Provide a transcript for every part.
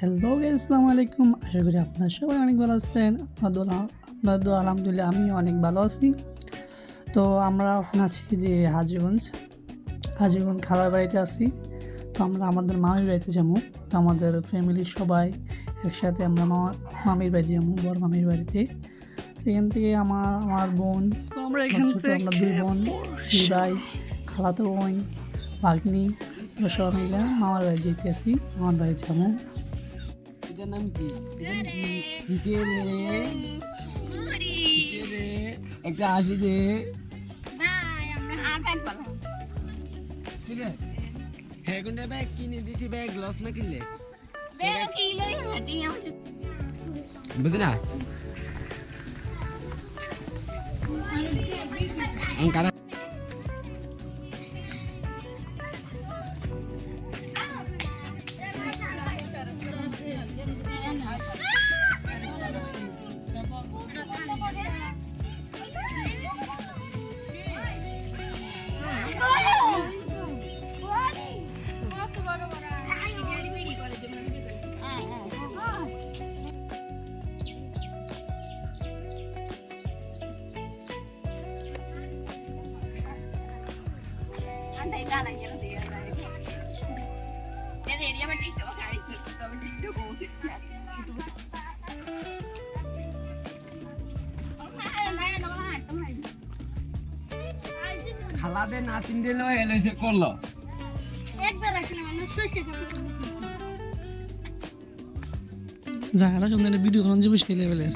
Hello guys, আসসালামু আলাইকুম। আশা করি আপনারা সবাই অনেক ভালো আছেন। আপনার দোয়া আলহামদুলিল্লাহ আমি অনেক ভালো আছি। তো আমরা এখন আছি যে হাজীগঞ্জ খালার বাড়িতে আছি। তো আমরা আমাদের মামির বাড়িতে যাবো। তো আমাদের ফ্যামিলির সবাই একসাথে আমরা মামির বাড়ি যাবো, বড় মামির বাড়িতে। সেখান থেকে আমার বোন, তো আমরা এখান থেকে আমরা দুই বোন, দুই ভাই, খালাতো বোন, ভাগ্নি, আমরা সবাই মিলে মামার বাড়ি যেতে আসি। মামার বাড়ি যাবো। এটার নাম কি? কে রে? একটা হাসি দে। ঠিক আছে, হ্যাঁ কোনটা ব্যাগ কিনে দিছি, ব্যাগ লস না কিনলে বুঝলি না? খালাদের নাতিন দিল এলএসে করলো জায়গাটা সুন্দর, ভিডিও কোন যে বেশি লেভেলের।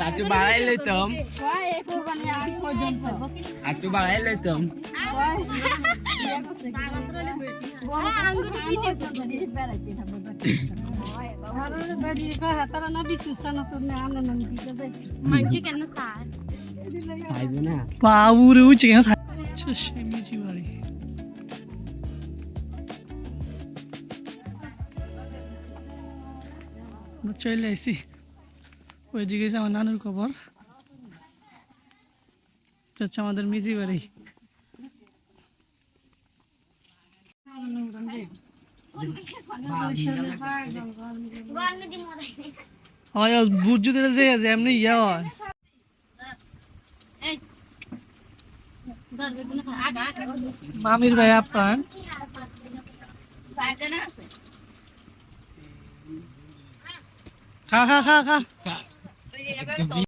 একটু বাড়াই লইতাম, একটু বাড়াই লইতাম। বাবুরে উঠছে কেন? মিজি বাড়ি চলে আসি। ওইদিকে আমার নানুর খবর, হচ্ছে আমাদের মিজি বাড়ি। বুঝ যদি এমনি ইয়া হয়। মামির ভাই আপনার খা খা খা খা।